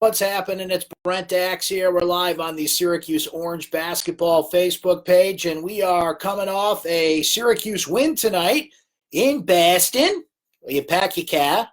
What's happening? It's Brent Axe here. We're live on the Syracuse Orange Basketball Facebook page, and we are coming off a Syracuse win tonight in Boston. Well, you pack your car.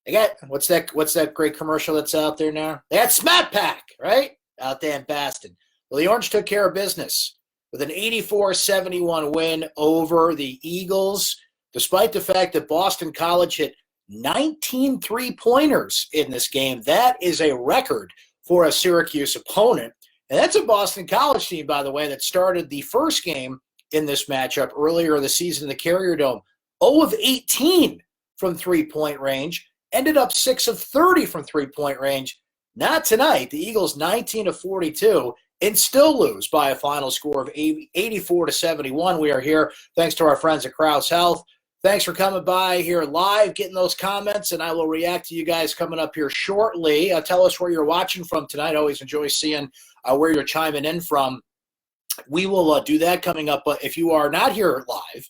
I got what's that great commercial that's out there now? That's Smart Pack, right? Out there in Boston. Well, the Orange took care of business with an 84-71 win over the Eagles, despite the fact that Boston College hit 19 three-pointers in this game. That is a record for a Syracuse opponent. And that's a Boston College team, by the way, that started the first game in this matchup earlier this season in the Carrier Dome. 0 of 18 from three-point range. Ended up 6 of 30 from three-point range. Not tonight. The Eagles 19 of 42 and still lose by a final score of 84-71. We are here thanks to our friends at Krause Health. Thanks for coming by here live, getting those comments, and I will react to you guys coming up here shortly. Tell us where you're watching from tonight. I always enjoy seeing where you're chiming in from. We will do that coming up, but if you are not here live,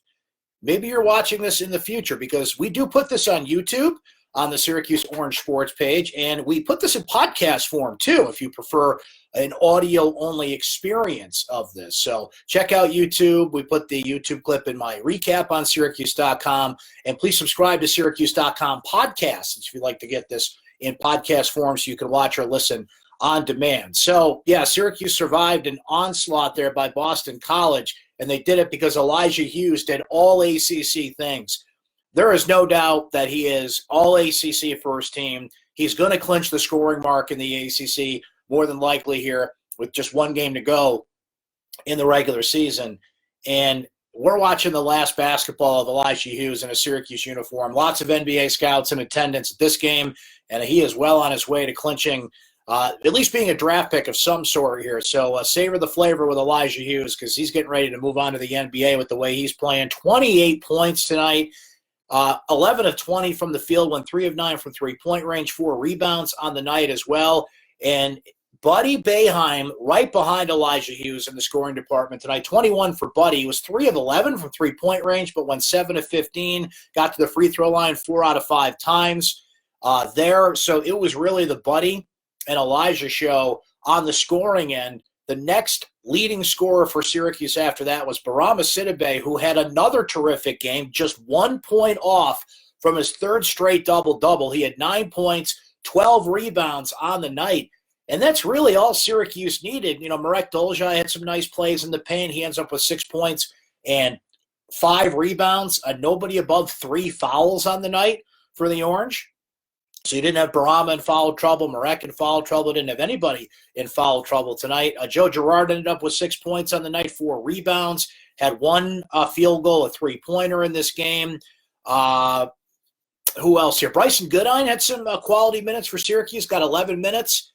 maybe you're watching this in the future because we do put this on YouTube on the Syracuse Orange Sports page, and we put this in podcast form too if you prefer an audio-only experience of this. So check out YouTube. We put the YouTube clip in my recap on syracuse.com, and please subscribe to syracuse.com podcasts if you'd like to get this in podcast form so you can watch or listen on demand. So, yeah, Syracuse survived an onslaught there by Boston College, and they did it because Elijah Hughes did all ACC things. There is no doubt that he is all ACC first team. He's going to clinch the scoring mark in the ACC more than likely here with just one game to go in the regular season. And we're watching the last basketball of Elijah Hughes in a Syracuse uniform. Lots of NBA scouts in attendance at this game, and he is well on his way to clinching at least being a draft pick of some sort here. So savor the flavor with Elijah Hughes because he's getting ready to move on to the NBA with the way he's playing. 28 points tonight. 11 of 20 from the field, went 3 of 9 from three-point range, 4 rebounds on the night as well. And Buddy Boeheim right behind Elijah Hughes in the scoring department tonight. 21 for Buddy. He was 3 of 11 from three-point range, but went 7 of 15. Got to the free throw line 4 out of 5 times there. So it was really the Buddy and Elijah show on the scoring end. The next leading scorer for Syracuse after that was Bourama Sidibe, who had another terrific game, just 1 point off from his third straight double-double. He had 9 points, 12 rebounds on the night, and that's really all Syracuse needed. You know, Marek Dolezaj had some nice plays in the paint. He ends up with 6 points and 5 rebounds, nobody above 3 fouls on the night for the Orange. So you didn't have Bourama in foul trouble, Marek in foul trouble, didn't have anybody in foul trouble tonight. Joe Girard ended up with 6 points on the night, 4 rebounds, had 1 field goal, a three-pointer in this game. Who else here? Bryson Goodine had some quality minutes for Syracuse, got 11 minutes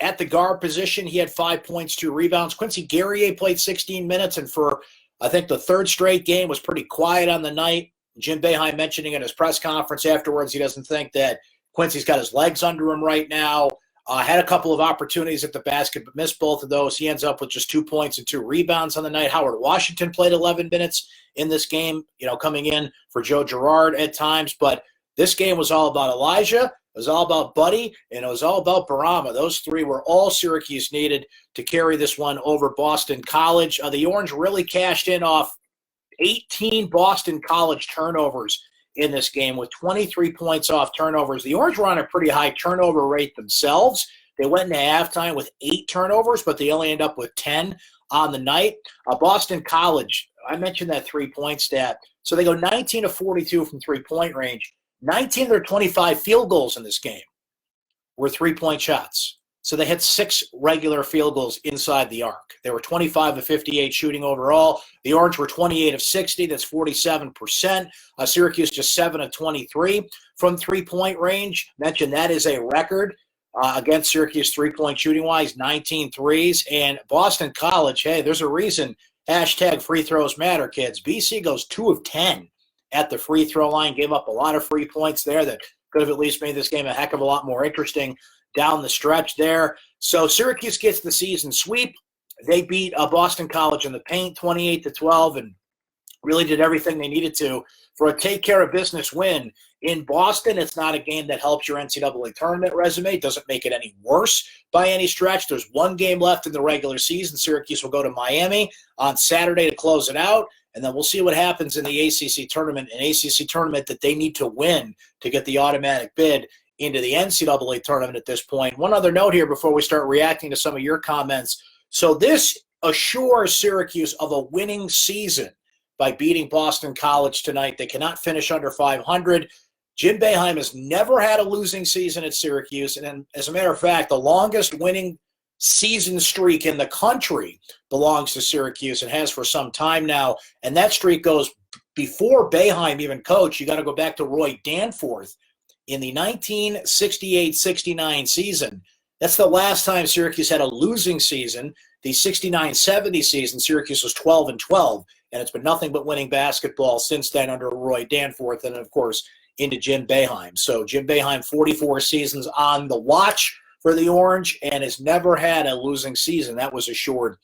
at the guard position. He had 5 points, 2 rebounds. Quincy Guerrier played 16 minutes, and for, I think, the third straight game was pretty quiet on the night. Jim Boeheim mentioning in his press conference afterwards he doesn't think that Quincy's got his legs under him right now. Had a couple of opportunities at the basket, but missed both of those. He ends up with just 2 points and 2 rebounds on the night. Howard Washington played 11 minutes in this game, coming in for Joe Girard at times. But this game was all about Elijah. It was all about Buddy, and it was all about Bourama. Those 3 were all Syracuse needed to carry this one over Boston College. The Orange really cashed in off 18 Boston College turnovers in this game with 23 points off turnovers. The Orange were on a pretty high turnover rate themselves. They went into halftime with 8 turnovers, but they only end up with 10 on the night. Boston College, I mentioned that 3-point stat. So they go 19 of 42 from three-point range. 19 of their 25 field goals in this game were 3-point shots. So they had 6 regular field goals inside the arc. They were 25 of 58 shooting overall. The Orange were 28 of 60. That's 47%. Syracuse just 7 of 23 from three-point range. Mentioned that is a record against Syracuse three-point shooting-wise, 19 threes. And Boston College, hey, there's a reason hashtag free throws matter, kids. BC goes 2 of 10 at the free throw line, gave up a lot of free points there that could have at least made this game a heck of a lot more interesting down the stretch there. So Syracuse gets the season sweep. They beat Boston College in the paint 28-12 and really did everything they needed to for a take-care-of-business win in Boston. It's not a game that helps your NCAA tournament resume. It doesn't make it any worse by any stretch. There's one game left in the regular season. Syracuse will go to Miami on Saturday to close it out, and then we'll see what happens in the ACC tournament, an ACC tournament that they need to win to get the automatic bid into the NCAA tournament at this point. One other note here before we start reacting to some of your comments. So this assures Syracuse of a winning season by beating Boston College tonight. They cannot finish under 500. Jim Boeheim has never had a losing season at Syracuse, and as a matter of fact, the longest winning season streak in the country belongs to Syracuse and has for some time now, and that streak goes before Boeheim even coached. You got to go back to Roy Danforth in the 1968-69 season. That's the last time Syracuse had a losing season. The 69-70 season, Syracuse was 12-12, and it's been nothing but winning basketball since then under Roy Danforth and, of course, into Jim Boeheim. So Jim Boeheim, 44 seasons on the watch for the Orange and has never had a losing season. That was assured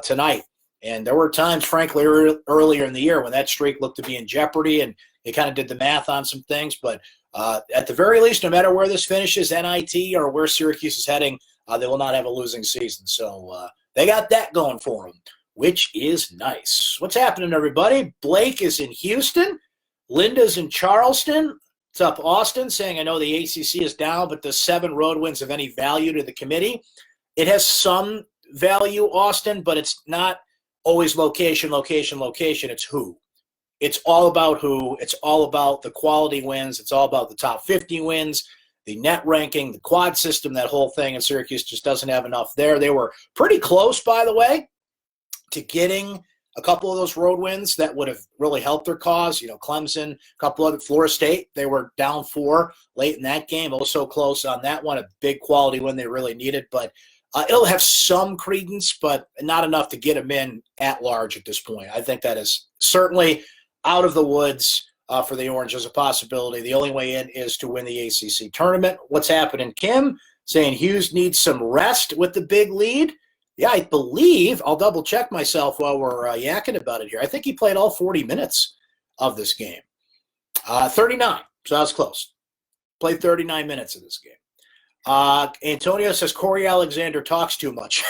tonight. And there were times, frankly, earlier in the year when that streak looked to be in jeopardy, and they kind of did the math on some things, but at the very least, no matter where this finishes, NIT or where Syracuse is heading, they will not have a losing season. So they got that going for them, which is nice. What's happening, everybody? Blake is in Houston. Linda's in Charleston. What's up, Austin? Saying, I know the ACC is down, but does 7 road wins have any value to the committee? It has some value, Austin, but it's not always location, location, location. It's who. It's all about who. It's all about the quality wins. It's all about the top 50 wins, the net ranking, the quad system, that whole thing. And Syracuse just doesn't have enough there. They were pretty close, by the way, to getting a couple of those road wins that would have really helped their cause. You know, Clemson, a couple other, Florida State, they were down 4 late in that game. Also close on that one, a big quality win they really needed. But it'll have some credence, but not enough to get them in at large at this point. I think that is certainly out of the woods for the Orange as a possibility. The only way in is to win the ACC tournament. What's happening? Kim saying Hughes needs some rest with the big lead. Yeah, I believe, I'll double check myself while we're yakking about it here. I think he played all 40 minutes of this game. 39, so that was close. Played 39 minutes of this game. Antonio says Corey Alexander talks too much.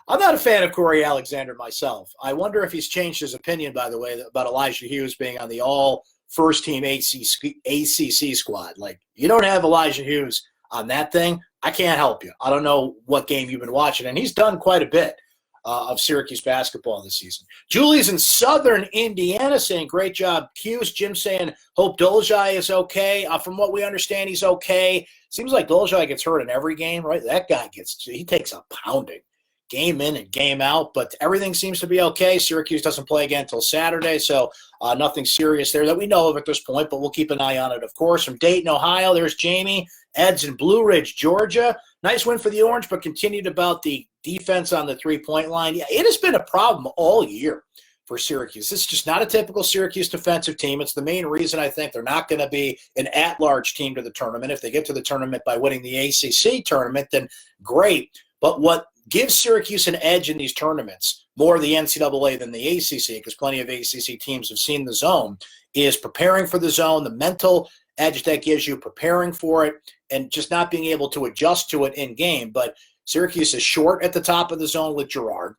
I'm not a fan of Corey Alexander myself. I wonder if he's changed his opinion, by the way, about Elijah Hughes being on the all first-team ACC squad. Like, you don't have Elijah Hughes on that thing, I can't help you. I don't know what game you've been watching, and he's done quite a bit of Syracuse basketball this season. Julie's in Southern Indiana saying, great job, Hughes. Jim saying, hope Dolezaj is okay. From what we understand, he's okay. Seems like Dolezaj gets hurt in every game, right? That guy he takes a pounding game in and game out, but everything seems to be okay. Syracuse doesn't play again until Saturday, so nothing serious there that we know of at this point, but we'll keep an eye on it, of course. From Dayton, Ohio, there's Jamie. Ed's in Blue Ridge, Georgia. Nice win for the Orange, but continued about the defense on the three-point line. Yeah, it has been a problem all year for Syracuse. This is just not a typical Syracuse defensive team. It's the main reason I think they're not going to be an at-large team to the tournament. If they get to the tournament by winning the ACC tournament, then great. But what gives Syracuse an edge in these tournaments, more the NCAA than the ACC, because plenty of ACC teams have seen the zone, is preparing for the zone, the mental edge that gives you, preparing for it, and just not being able to adjust to it in game. But Syracuse is short at the top of the zone with Girard.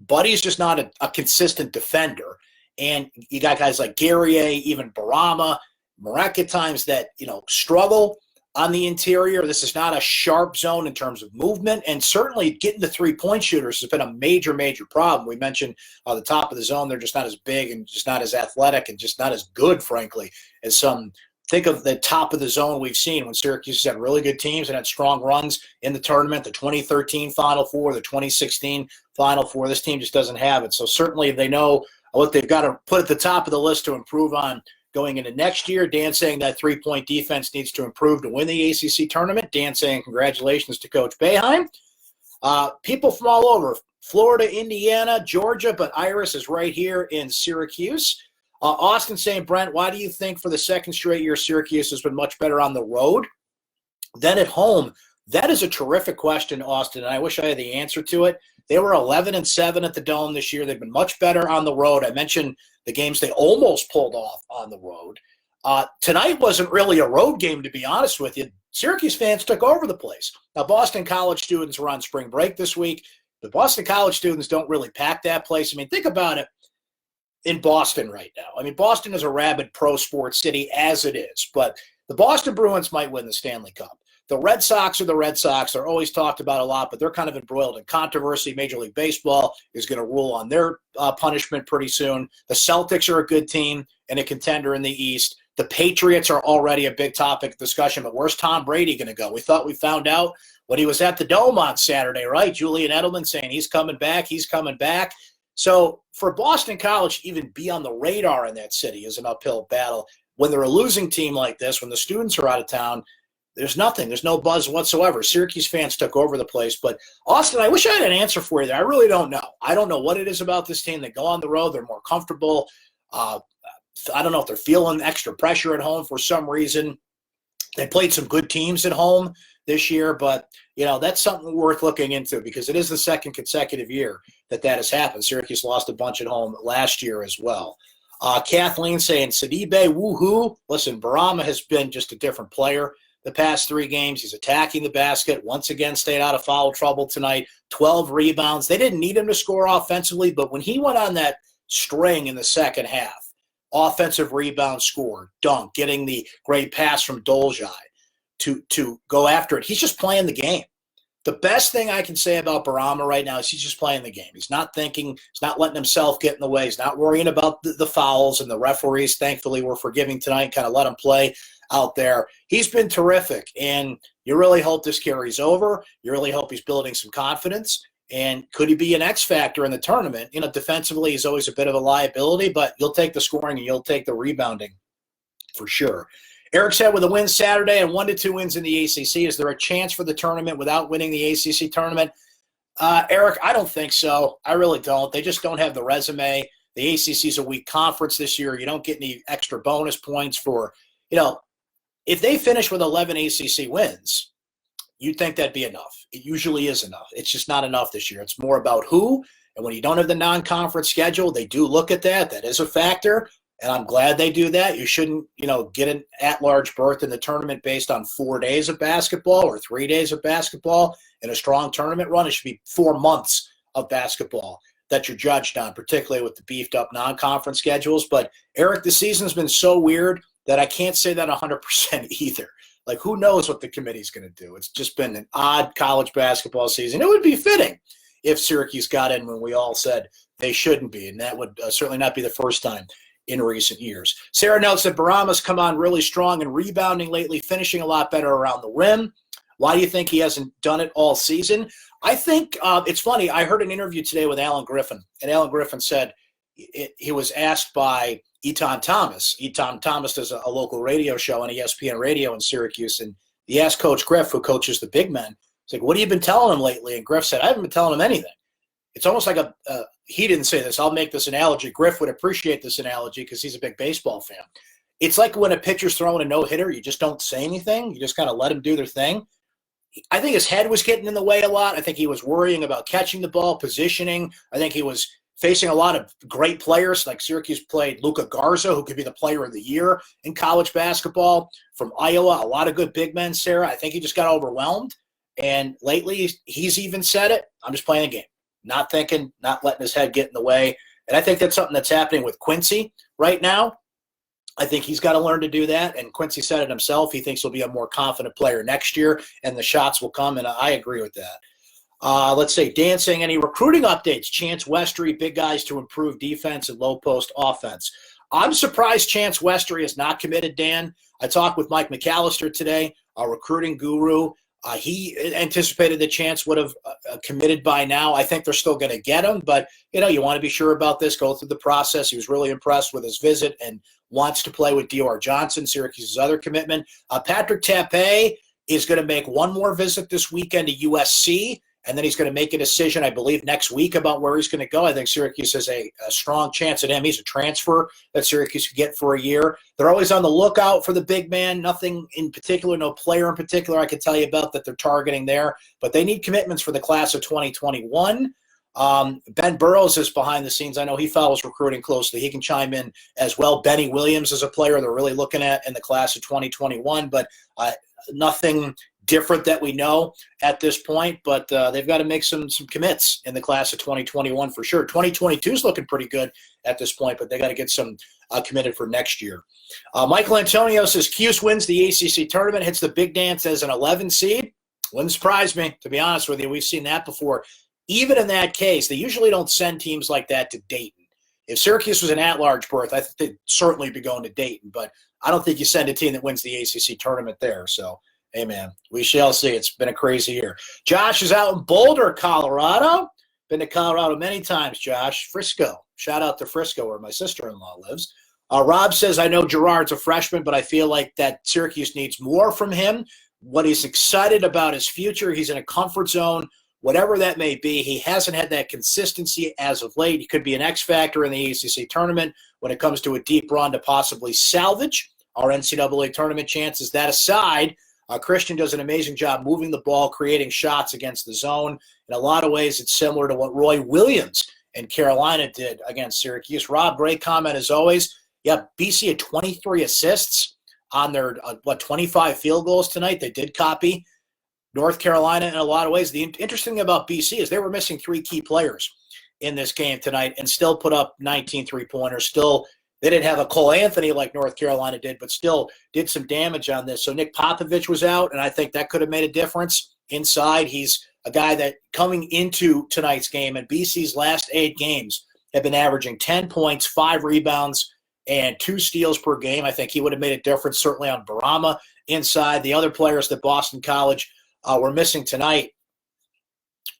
Buddy's just not a consistent defender. And you got guys like Guerrier, even Bourama, Marek at times that, struggle on the interior. This is not a sharp zone in terms of movement, and certainly getting the three-point shooters has been a major, major problem. We mentioned the top of the zone, they're just not as big and just not as athletic and just not as good, frankly, as some. Think of the top of the zone we've seen when Syracuse has had really good teams and had strong runs in the tournament, the 2013 Final Four, the 2016 Final Four. This team just doesn't have it. So certainly they know what they've got to put at the top of the list to improve on going into next year. Dan saying that three-point defense needs to improve to win the ACC tournament. Dan saying congratulations to Coach Boeheim. People from all over, Florida, Indiana, Georgia, but Iris is right here in Syracuse. Austin saying, Brent, why do you think for the second straight year Syracuse has been much better on the road than at home? That is a terrific question, Austin, and I wish I had the answer to it. They were 11-7 at the Dome this year. They've been much better on the road. I mentioned the games they almost pulled off on the road. Tonight wasn't really a road game, to be honest with you. Syracuse fans took over the place. Now, Boston College students were on spring break this week. The Boston College students don't really pack that place. I mean, think about it in Boston right now. I mean, Boston is a rabid pro sports city as it is, but the Boston Bruins might win the Stanley Cup. The Red Sox are the Red Sox. They're always talked about a lot, but they're kind of embroiled in controversy. Major League Baseball is going to rule on their punishment pretty soon. The Celtics are a good team and a contender in the East. The Patriots are already a big topic of discussion, but where's Tom Brady going to go? We thought we found out when he was at the Dome on Saturday, right? Julian Edelman saying he's coming back, he's coming back. So for Boston College to even be on the radar in that city is an uphill battle. When they're a losing team like this, when the students are out of town, there's nothing. There's no buzz whatsoever. Syracuse fans took over the place. But, Austin, I wish I had an answer for you there. I really don't know. I don't know what it is about this team. They go on the road. They're more comfortable. I don't know if they're feeling extra pressure at home for some reason. They played some good teams at home this year, but, that's something worth looking into because it is the second consecutive year that has happened. Syracuse lost a bunch at home last year as well. Kathleen saying, Sidibe, woohoo. Listen, Bourama has been just a different player the past 3 games. He's attacking the basket. Once again, stayed out of foul trouble tonight. 12 rebounds. They didn't need him to score offensively, but when he went on that string in the second half, offensive rebound score, dunk, getting the great pass from Doljai to go after it. He's just playing the game. The best thing I can say about Bourama right now is he's just playing the game. He's not thinking. He's not letting himself get in the way. He's not worrying about the fouls, and the referees, thankfully, were forgiving tonight, kind of let him play out there. He's been terrific, and you really hope this carries over. You really hope he's building some confidence. And could he be an X factor in the tournament? Defensively, he's always a bit of a liability, but you'll take the scoring and you'll take the rebounding for sure. Eric said with a win Saturday and 1 to 2 wins in the ACC, is there a chance for the tournament without winning the ACC tournament? Eric, I don't think so. I really don't. They just don't have the resume. The ACC is a weak conference this year. You don't get any extra bonus points for, if they finish with 11 ACC wins, you'd think that'd be enough. It usually is enough. It's just not enough this year. It's more about who, and when you don't have the non-conference schedule, they do look at that. That is a factor, and I'm glad they do that. You shouldn't, get an at-large berth in the tournament based on 4 days of basketball or 3 days of basketball in a strong tournament run. It should be 4 months of basketball that you're judged on, particularly with the beefed-up non-conference schedules. But, Eric, the season's been so weird that I can't say that 100% either. Like, who knows what the committee's going to do? It's just been an odd college basketball season. It would be fitting if Syracuse got in when we all said they shouldn't be, and that would certainly not be the first time in recent years. Sarah notes that Bourama's come on really strong and rebounding lately, finishing a lot better around the rim. Why do you think he hasn't done it all season? I think it's funny. I heard an interview today with Alan Griffin, and Alan Griffin said he was asked by Etan Thomas. Etan Thomas does a local radio show on ESPN Radio in Syracuse, and he asked Coach Griff, who coaches the big men, he's like, what have you been telling him lately? And Griff said, I haven't been telling him anything. It's almost like he didn't say this. I'll make this analogy. Griff would appreciate this analogy because he's a big baseball fan. It's like when a pitcher's throwing a no-hitter, you just don't say anything. You just kind of let them do their thing. I think his head was getting in the way a lot. I think he was worrying about catching the ball, positioning. I think he was facing a lot of great players, like Syracuse played Luka Garza, who could be the player of the year in college basketball from Iowa. A lot of good big men, Sarah. I think he just got overwhelmed. And lately, he's even said it, I'm just playing the game. Not thinking, not letting his head get in the way. And I think that's something that's happening with Quincy right now. I think he's got to learn to do that. And Quincy said it himself. He thinks he'll be a more confident player next year, and the shots will come, and I agree with that. Let's say, Dan saying, any recruiting updates? Chance Westry, big guys to improve defense and low post offense. I'm surprised Chance Westry is not committed, Dan. I talked with Mike McAllister today, our recruiting guru. He anticipated that Chance would have committed by now. I think they're still going to get him, but, you want to be sure about this, go through the process. He was really impressed with his visit and wants to play with Dior Johnson, Syracuse's other commitment. Patrick Tape is going to make one more visit this weekend to USC, and then he's going to make a decision, I believe, next week about where he's going to go. I think Syracuse has a strong chance at him. He's a transfer that Syracuse could get for a year. They're always on the lookout for the big man. Nothing in particular, no player in particular I could tell you about that they're targeting there. But they need commitments for the class of 2021. Ben Burrows is behind the scenes. I know he follows recruiting closely. He can chime in as well. Benny Williams is a player they're really looking at in the class of 2021, but nothing different that we know at this point. But they've got to make some commits in the class of 2021 for sure. 2022 is looking pretty good at this point, but they got to get some committed for next year. Michael Antonio says Cuse wins the ACC tournament, hits the big dance as an 11 seed. Wouldn't surprise me, to be honest with you. We've seen that before. Even in that case, they usually don't send teams like that to Dayton. If Syracuse was an at-large berth, I think they'd certainly be going to Dayton, but I don't think you send a team that wins the ACC tournament there. So, hey, man, we shall see. It's been a crazy year. Josh is out in Boulder, Colorado. Been to Colorado many times, Josh. Frisco. Shout out to Frisco, where my sister-in-law lives. Rob says, I know Gerard's a freshman, but I feel like that Syracuse needs more from him. What he's excited about his future, he's in a comfort zone. Whatever that may be, he hasn't had that consistency as of late. He could be an X factor in the ACC tournament when it comes to a deep run to possibly salvage our NCAA tournament chances. That aside, Christian does an amazing job moving the ball, creating shots against the zone. In a lot of ways, it's similar to what Roy Williams and Carolina did against Syracuse. Rob, great comment as always. Yeah, BC had 23 assists on their, 25 field goals tonight. They did copy North Carolina in a lot of ways. The interesting thing about BC is they were missing 3 key players in this game tonight and still put up 19 three-pointers. Still, they didn't have a Cole Anthony like North Carolina did, but still did some damage on this. So Nick Popovich was out, and I think that could have made a difference inside. He's a guy that coming into tonight's game, and BC's last 8 games have been averaging 10 points, 5 rebounds, and 2 steals per game. I think he would have made a difference certainly on Bourama inside. The other players that Boston College were missing tonight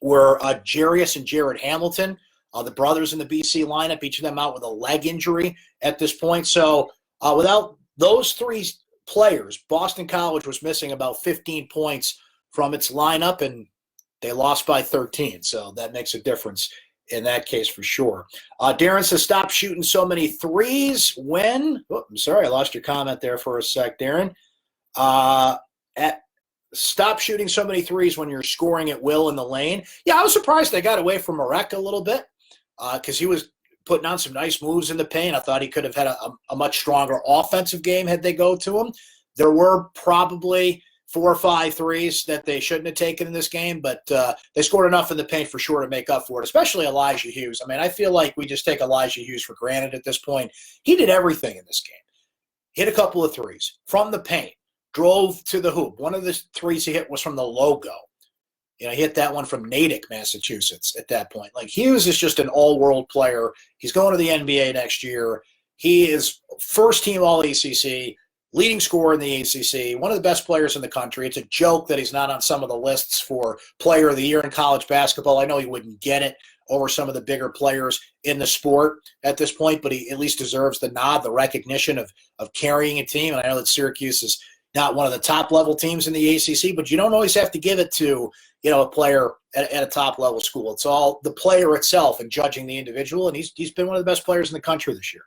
were Jarius and Jared Hamilton, the brothers in the BC lineup, each of them out with a leg injury at this point. So without those 3 players, Boston College was missing about 15 points from its lineup, and they lost by 13. So that makes a difference in that case for sure. Darren says, stop shooting so many threes when – I'm sorry, I lost your comment there for a sec, Darren. Stop shooting so many threes when you're scoring at will in the lane. Yeah, I was surprised they got away from Marek a little bit because he was putting on some nice moves in the paint. I thought he could have had a much stronger offensive game had they go to him. There were probably 4 or 5 threes that they shouldn't have taken in this game, but they scored enough in the paint for sure to make up for it, especially Elijah Hughes. I mean, I feel like we just take Elijah Hughes for granted at this point. He did everything in this game. Hit a couple of threes from the paint. Drove to the hoop. One of the threes he hit was from the logo. He hit that one from Natick, Massachusetts at that point. Like, Hughes is just an all-world player. He's going to the NBA next year. He is first-team All-ACC, leading scorer in the ACC, one of the best players in the country. It's a joke that he's not on some of the lists for Player of the Year in college basketball. I know he wouldn't get it over some of the bigger players in the sport at this point, but he at least deserves the nod, the recognition of carrying a team. And I know that Syracuse is not one of the top-level teams in the ACC, but you don't always have to give it to, a player at a top-level school. It's all the player itself and judging the individual, and he's been one of the best players in the country this year.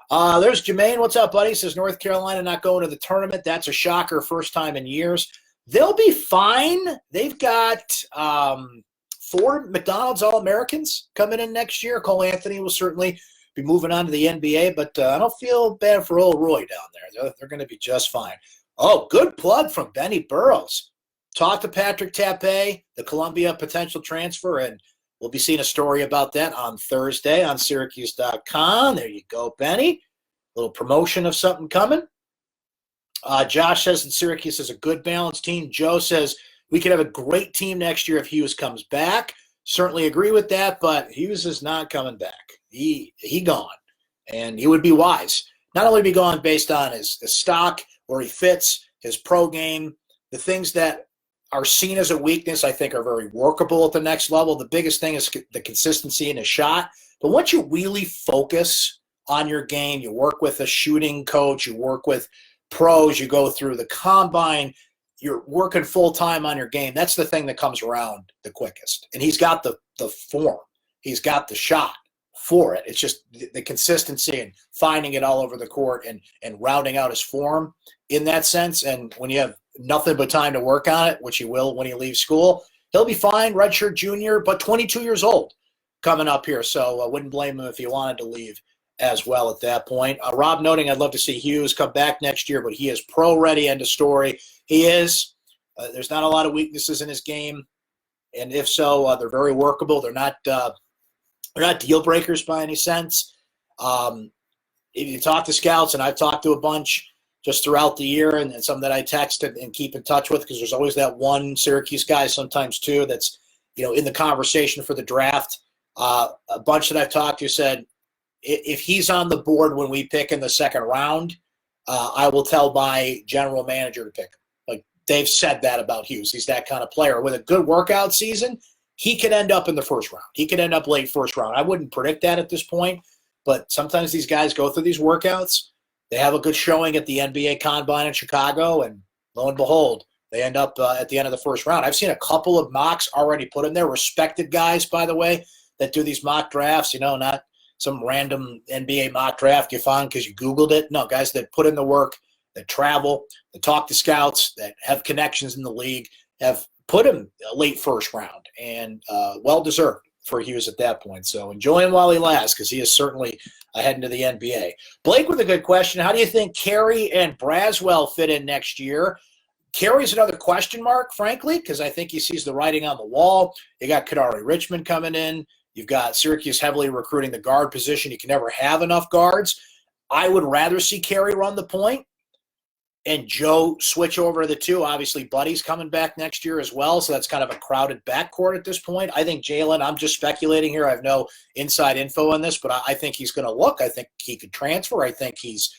There's Jermaine. What's up, buddy? Says North Carolina not going to the tournament. That's a shocker, first time in years. They'll be fine. They've got 4 McDonald's All-Americans coming in next year. Cole Anthony will certainly be moving on to the NBA, but I don't feel bad for old Roy down there. They're going to be just fine. Oh, good plug from Benny Burrows. Talked to Patrick Tappe, the Columbia potential transfer, and we'll be seeing a story about that on Thursday on syracuse.com. There you go, Benny. A little promotion of something coming. Josh says that Syracuse is a good balanced team. Joe says we could have a great team next year if Hughes comes back. Certainly agree with that, but Hughes is not coming back. He gone, and he would be wise. Not only be gone based on his stock, where he fits, his pro game, the things that are seen as a weakness, I think, are very workable at the next level. The biggest thing is the consistency in his shot. But once you really focus on your game, you work with a shooting coach, you work with pros, you go through the combine, you're working full-time on your game. That's the thing that comes around the quickest. And he's got the form. He's got the shot for it. It's just the consistency and finding it all over the court and rounding out his form in that sense. And when you have nothing but time to work on it, which he will when he leaves school, he'll be fine, redshirt junior, but 22 years old. coming up here, so I wouldn't blame him if he wanted to leave as well at that point. Rob noting I'd love to see Hughes come back next year, but he is pro-ready, end of story. He is. There's not a lot of weaknesses in his game, and if so, they're very workable. They're not deal breakers by any sense. If you talk to scouts, and I've talked to a bunch just throughout the year, and some that I text and keep in touch with, because there's always that one Syracuse guy, sometimes two, that's in the conversation for the draft. A bunch that I've talked to said, if he's on the board when we pick in the second round, I will tell my general manager to pick him. Like, they've said that about Hughes. He's that kind of player. With a good workout season, he could end up in the first round. He could end up late first round. I wouldn't predict that at this point, but sometimes these guys go through these workouts. They have a good showing at the NBA Combine in Chicago, and lo and behold, they end up at the end of the first round. I've seen a couple of mocks already put in there, respected guys, by the way, that do these mock drafts, not some random NBA mock draft you found because you Googled it. No, guys that put in the work, that travel, that talk to scouts, that have connections in the league, have put him late first round, and well-deserved for Hughes at that point. So enjoy him while he lasts, because he is certainly heading to the NBA. Blake with a good question. How do you think Carey and Braswell fit in next year? Carey's another question mark, frankly, because I think he sees the writing on the wall. You got Kadari Richmond coming in. You've got Syracuse heavily recruiting the guard position. You can never have enough guards. I would rather see Carey run the point and Joe switch over to the two. Obviously, Buddy's coming back next year as well, so that's kind of a crowded backcourt at this point. I think Jalen, I'm just speculating here. I have no inside info on this, but I think he's going to look. I think he could transfer. I think he's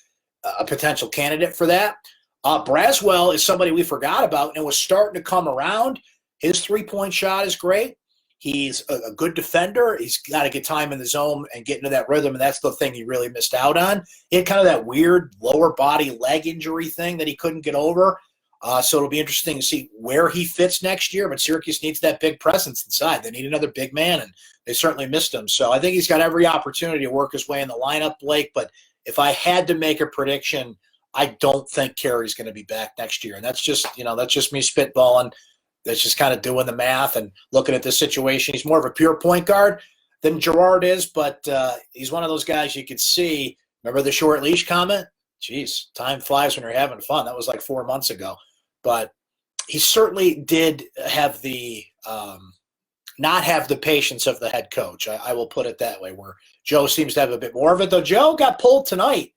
a potential candidate for that. Braswell is somebody we forgot about and was starting to come around. His three-point shot is great. He's a good defender. He's got to get time in the zone and get into that rhythm, and that's the thing he really missed out on. He had kind of that weird lower body leg injury thing that he couldn't get over. So it'll be interesting to see where he fits next year, but Syracuse needs that big presence inside. They need another big man, and they certainly missed him. So I think he's got every opportunity to work his way in the lineup, Blake, but if I had to make a prediction, I don't think Carey's going to be back next year. And that's just me spitballing. That's just kind of doing the math and looking at this situation. He's more of a pure point guard than Girard is, but he's one of those guys you could see. Remember the short leash comment? Jeez, time flies when you're having fun. That was like 4 months ago. But he certainly did have the not have the patience of the head coach. I will put it that way, where Joe seems to have a bit more of it, though. Joe got pulled tonight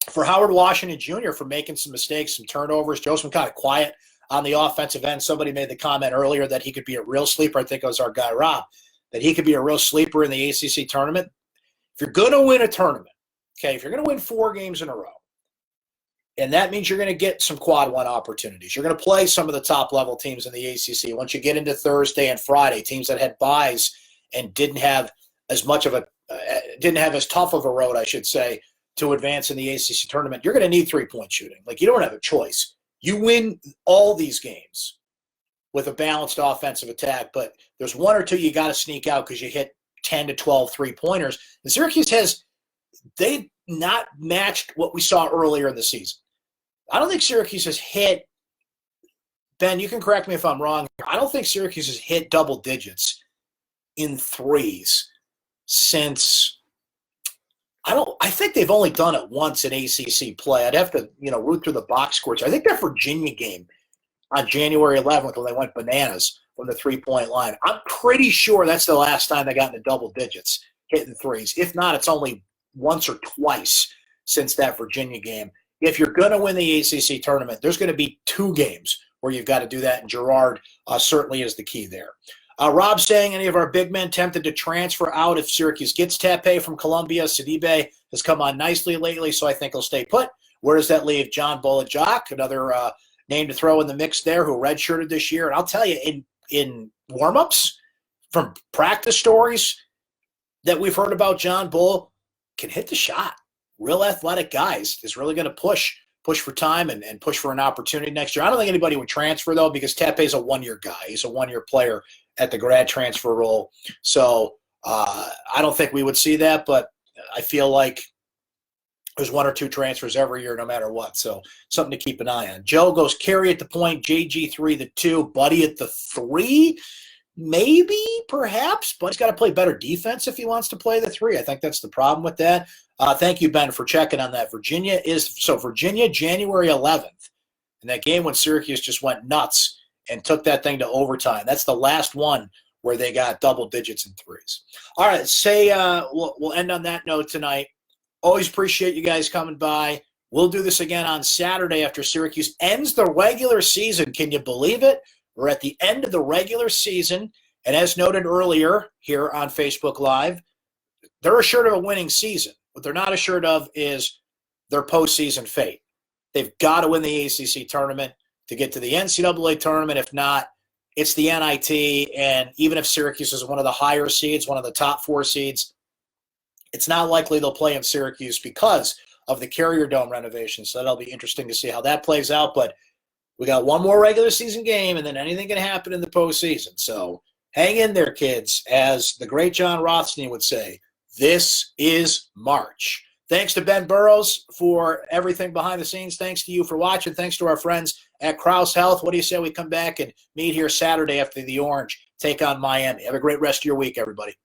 for Howard Washington Jr. for making some mistakes, some turnovers. Joe's been kind of quiet on the offensive end. Somebody made the comment earlier that he could be a real sleeper. I think it was our guy Rob, that he could be a real sleeper in the ACC tournament. If you're going to win a tournament, okay, if you're going to win 4 games in a row, and that means you're going to get some quad one opportunities. You're going to play some of the top-level teams in the ACC. Once you get into Thursday and Friday, teams that had byes and didn't have as tough of a road, I should say, to advance in the ACC tournament, you're going to need three-point shooting. Like, you don't have a choice. You win all these games with a balanced offensive attack, but there's 1 or 2 you got to sneak out because you hit 10 to 12 three-pointers. And Syracuse they've not matched what we saw earlier in the season. I don't think Syracuse has hit, Ben, you can correct me if I'm wrong, I don't think Syracuse has hit double digits in threes since I think they've only done it once in ACC play. I'd have to, root through the box scores. I think that Virginia game on January 11th when they went bananas from the three-point line, I'm pretty sure that's the last time they got into double digits hitting threes. If not, it's only once or twice since that Virginia game. If you're going to win the ACC tournament, there's going to be 2 games where you've got to do that, and Girard certainly is the key there. Rob saying any of our big men tempted to transfer out if Syracuse gets Tepe from Columbia. Sidibe has come on nicely lately, so I think he'll stay put. Where does that leave John Bolajak, another name to throw in the mix there, who redshirted this year? And I'll tell you, in warm-ups, from practice stories that we've heard about, John Bull can hit the shot. Real athletic guys is really going to push for time and push for an opportunity next year. I don't think anybody would transfer, though, because Tepe's a one-year guy. He's a one-year player at the grad transfer role. So I don't think we would see that, but I feel like there's 1 or 2 transfers every year no matter what. So something to keep an eye on. Joe goes Carey at the point, JG3 the 2, Buddy at the 3. Maybe, perhaps, but he's got to play better defense if he wants to play the 3. I think that's the problem with that. Thank you, Ben, for checking on that. Virginia, January 11th, and that game when Syracuse just went nuts and took that thing to overtime. That's the last one where they got double digits in 3s. All right, we'll end on that note tonight. Always appreciate you guys coming by. We'll do this again on Saturday after Syracuse ends the regular season. Can you believe it? We're at the end of the regular season, and as noted earlier here on Facebook Live, they're assured of a winning season. What they're not assured of is their postseason fate. They've got to win the ACC tournament to get to the NCAA tournament. If not, it's the NIT, and even if Syracuse is one of the higher seeds, one of the top 4 seeds, it's not likely they'll play in Syracuse because of the Carrier Dome renovation. So that'll be interesting to see how that plays out, but we got one more regular season game, and then anything can happen in the postseason. So hang in there, kids. As the great John Rothstein would say, this is March. Thanks to Ben Burrows for everything behind the scenes. Thanks to you for watching. Thanks to our friends at Krause Health. What do you say we come back and meet here Saturday after the Orange take on Miami? Have a great rest of your week, everybody.